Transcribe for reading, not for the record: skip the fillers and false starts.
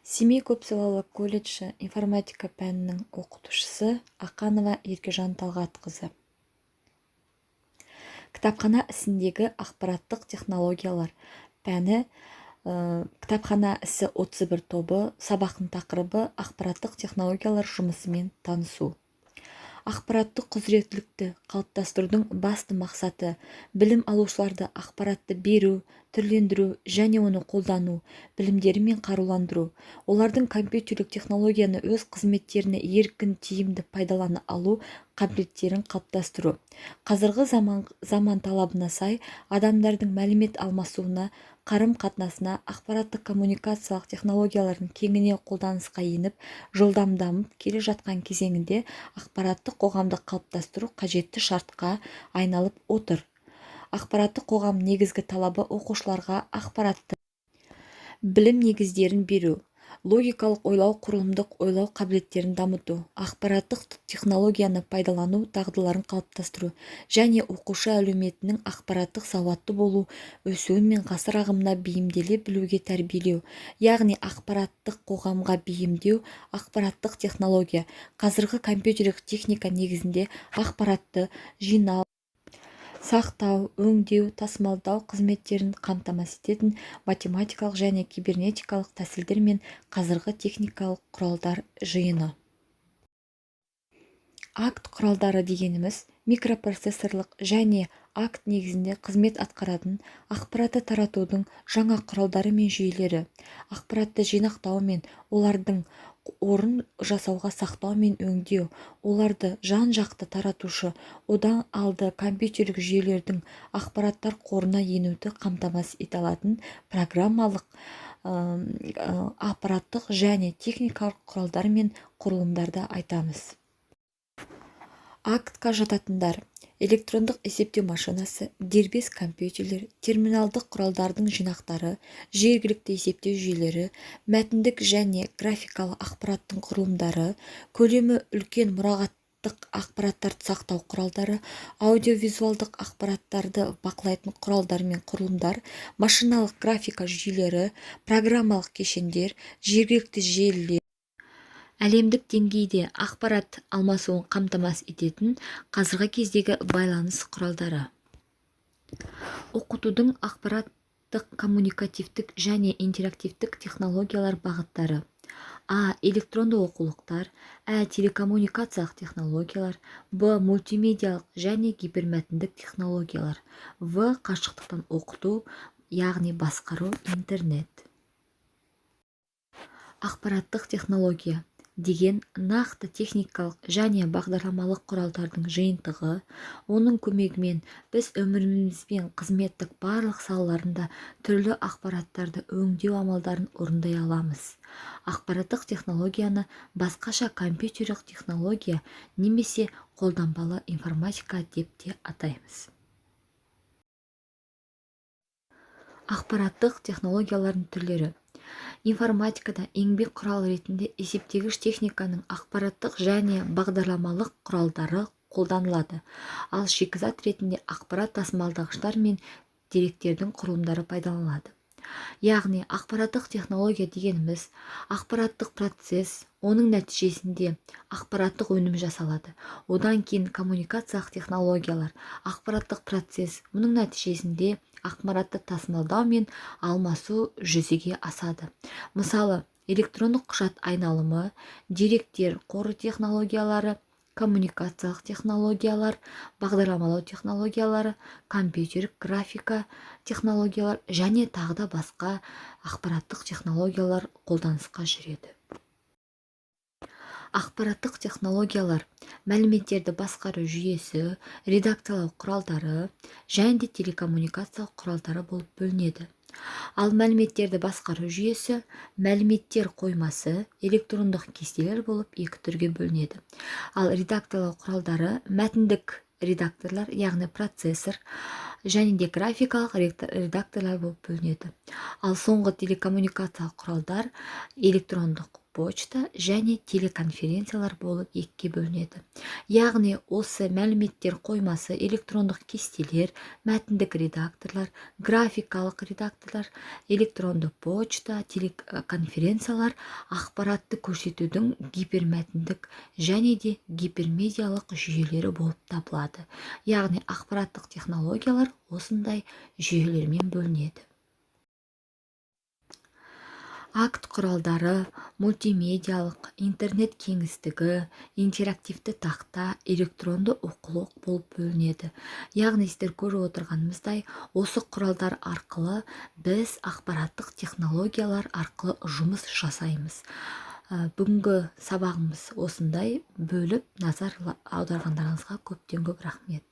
Семей көпсалалы колледжі информатика пәнінің оқытушысы Ақанова Еркежан Талғатқызы. Кітапхана ісіндегі ақпараттық технологиялар пәні кітапхана ісі 31 тобы, сабақтың тақырыбы ақпараттық технологиялар жұмысымен танысу. Ақпараттық құзыреттілікті қалыптастырудың басты мақсаты білім алушыларды ақпаратты беру, түрлендіру және оны қолдану, білімдерімен қаруландыру, олардың компьютерлік технологияны өз қызметтеріне еркін тиімді пайдалана алу қабілеттерін қалыптастыру. Қазіргі заман талабына сай адамдардың мәлімет алмасуына, қарым-қатынасына ақпараттық коммуникациялық технологиялардың кеңінен қолданысқа еніп, жылдам дамып келе жатқан кезеңінде ақпараттық қоғамды қалыптастыру қажетті шартқа айналып отыр. Ақпараттық қоғам негізгі талабы оқушыларға ақпаратты білім негіздерін беру, логикалық ойлау, құрылымдық ойлау қабілеттерін дамыту, ақпараттық технологияны пайдалану дағдыларын қалыптастыру және оқушы әлеуметінің ақпараттық сауатты болу, өсуі мен ғасыр ағымына бейімделе білуге тәрбиелеу, яғни ақпараттық қоғамға бейімдеу. Ақпараттық технология қазіргі компьютерлік техника негізінде ақпаратты жинау, сақтау, өңдеу, тасымалдау қызметтерін қамтамасыз ететін математикалық және кибернетикалық тәсілдер мен қазіргі техникалық құралдар жиыны. Акт құралдары дегеніміз микропроцессорлық және акт негізінде қызмет атқаратын ақпаратты таратудың жаңа құралдары мен жүйелері, ақпаратты жинақтау мен олардың орын жасауға сақтау мен өңдеу, оларды жан-жақты таратушы, одан алды компьютерлік жүйелердің ақпараттар қорына енуді қамтамасыз ете алатын программалық, аппараттық және техникалық құралдар мен құрылымдарды айтамыз. Актқа жататындар: электрондық есептеу машинасы, дербес компьютерлер, терминалдық құралдардың жинақтары, жергілікті есептеу жүйелері, мәтіндік және графикалық ақпараттың құрылымдары, көлемі үлкен мұрағаттық ақпараттарды сақтау құралдары, аудиовизуалдық ақпараттарды бақылайтын құралдар мен құрылымдар, машиналық графика жүйелері, программалық кешендер, жергілікті желілер, әлемдік деңгейде ақпарат алмасуын қамтамасыз ететін қазіргі кездегі байланыс құралдары. Оқытудың ақпараттық, коммуникативтік және интерактивтік технологиялар бағыттары: А. Электронды оқулықтар, телекоммуникациялық технологиялар, Б. Мультимедиалық және гипермәтіндік технологиялар, В. Қашықтықтан оқыту, яғни басқару, интернет. Ақпараттық технология деген нақты техникалық және бағдарламалық құралдардың жиынтығы. Оның көмегімен біз өмірімізбен қызметтік барлық салаларында түрлі ақпараттарды өңдеу амалдарын орындай аламыз. Ақпараттық технологияны басқаша компьютерлік технология немесе қолданбалы информатика деп те атаймыз. Ақпараттық технологиялардың түрлері: информатикада еңбек құралы ретінде есептегіш техниканың ақпараттық және бағдарламалық құралдары қолданылады, ал шикізат ретінде ақпарат тасымалдағыштар мен деректердің құрылымдары пайдаланылады. Яғни ақпараттық технология дегеніміз ақпараттық процесс, оның нәтижесінде ақпараттық өнім жасалады. Одан кейін коммуникациялық технологиялар, ақпараттық процесс, оның нәтижесінде ақпаратты тасымалдау мен алмасу жүзеге асады. Мысалы, электрондық құжат айналымы, деректер қоры технологиялары, коммуникациялық технологиялар, бағдарламалау технологиялары, компьютерлік графика технологиялар және тағы басқа ақпараттық технологиялар қолданысқа жүреді. Ақпараттық технологиялар мәліметтерді басқару жүйесі, редакциялау құралдары және де телекоммуникациялық құралдары болып бөлінеді. Ал мәліметтерді басқару жүйесі, мәліметтер қоймасы, электрондық кестелер болып екі түрге бөлінеді. Ал редакциялау құралдары мәтіндік редакторлар, яғни процессор және де графикалық редакторлар болып бөлінеді. Ал соңғы телекоммуникациялық құралдар электрондық почта және телеконференциялар болып екіге бөлінеді. Яғни осы мәліметтер қоймасы, электрондық кестелер, мәтіндік редакторлар, графикалық редакторлар, электронды почта, телеконференциялар ақпаратты көрсетудің гипермәтіндік және де гипермедиалық жүйелері болып табылады. Яғни ақпараттық технологиялар осындай жүйелермен бөлінеді. Акт құралдары мультимедиалық, интернет кеңістігі, интерактивті тақта, электронды оқулық болып бөлінеді. Яғни сіздер көріп отырғанымыздай, осы құралдар арқылы біз ақпараттық технологиялар арқылы жұмыс жасаймыз. Бүгінгі сабағымыз осындай. Бөліп назар аударғандарыңызға көптен көп рахмет.